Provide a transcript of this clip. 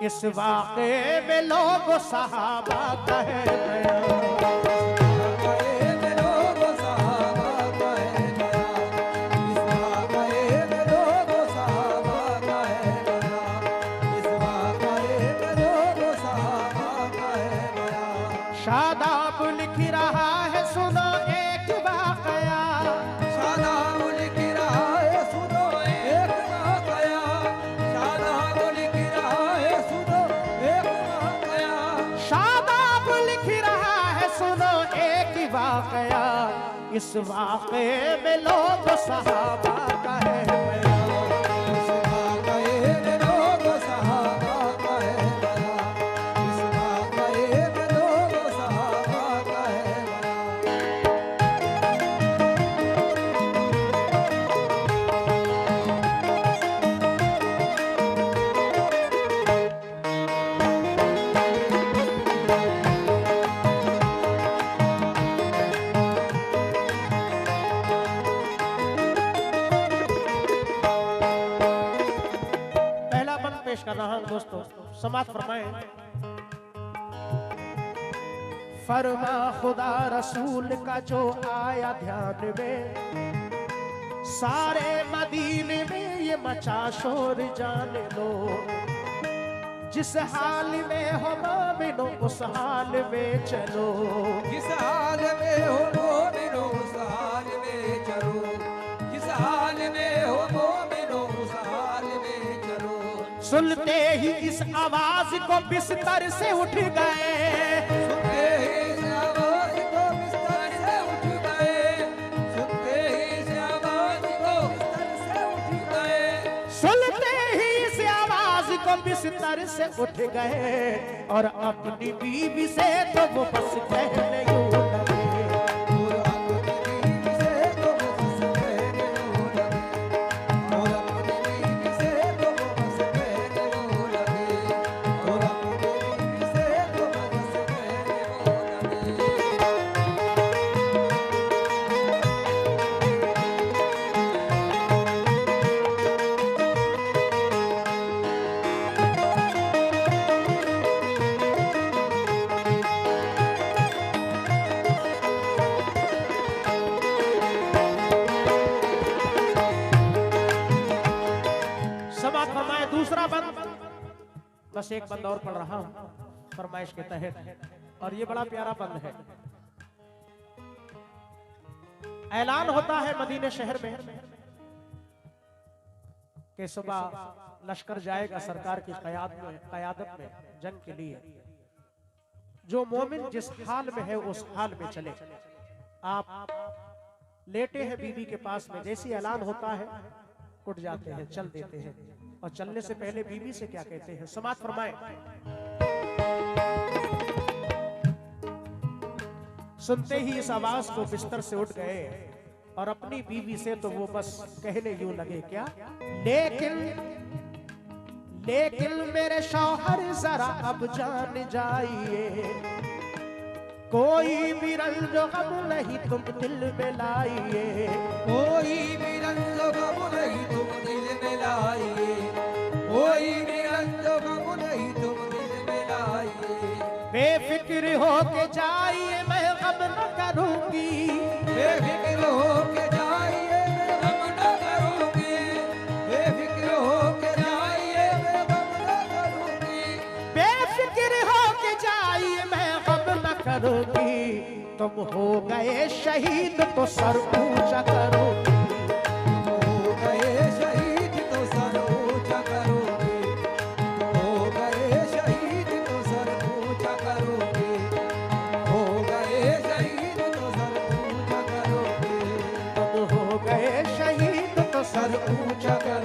इस वाक़े में लोग सहाबा कहे गया। शादाब लिख रहा है सुनो एक वाकया, शादाब लिख रहा है सुनो एक वाकया, शादाब लिख रहा है सुनो एक वाकया, शादाब लिख रहा है सुनो एक वाकया। इस वाक़े में लोग सहाबा कहे गया। पेश कर रहा हूं दोस्तों, समात फरमाएं। फरमा खुदा रसूल का जो आया ध्यान में, सारे मदीने में ये मचा शोर जान लो। जिस हाल में हो मोमिनो उस हाल में चलो, जिस हाल में हो मोमिनो उस हाल में चलो, जिस हाल में हो मोमिनो उस हाल में चलो। सुनते ही इस आवाज को बिस्तर से उठ गए, सुनते ही इस आवाज को बिस्तर से उठ गए, सुनते ही इस आवाज को बिस्तर से उठ गए, सुनते ही इस आवाज को बिस्तर से उठ गए। और अपनी बीवी से तो वो बस कहने यूं लगे, और अपनी बीवी से तो वो बस कहने यूं लगे, और अपनी बीवी से तो वो बस कहने यूं लगे, और अपनी बीवी से तो वो बस कहने यूं लगे। समात फरमाए। दूसरा बंद, बस एक बंद और पढ़ रहा हूं फरमाइश के तहत, और ये बड़ा प्यारा बंद है। ऐलान होता है मदीने शहर में कि सुबह लश्कर जाएगा सरकार की क़यादत में जंग के लिए। जो मोमिन जिस हाल में है उस हाल में चले। आप लेटे हैं बीवी के पास में, जैसी ऐलान होता है उठ जाते हैं, चल देते हैं। और चलने से पहले बीवी से क्या कहते हैं, समात फरमाएं। सुनते ही इस आवाज को बिस्तर से उठ गए और अपनी बीवी से तो वो बस कहने यूं लगे, क्या लेकिन लेकिन मेरे शौहर जरा अब जान जाइए, कोई भी रंज गम नहीं तुम दिल में लाइए, कोई भी रंज गम नहीं तुम दिल में लाइए, कोई भी रंज गम नहीं तुम दिल में लाइए। बेफिक्र हो के जाइए मैं गम न करूंगी, बेफिक्र हो के जाइए मैं गम न करूंगी, बेफिक्र हो के जाइए मैं गम न करूंगी, बेफिक्र हो के जाइए मैं गम न करूंगी। तुम हो गए शहीद तो सर ऊंचा करोगी, तुम हो गए शहीद तो सर ऊंचा करोगे, तुम हो गए शहीद तो सर ऊंचा करोगे, हो गए शहीद तो सर ऊंचा करोगे, तुम हो गए शहीद तो सर सर ऊंचा करोगे।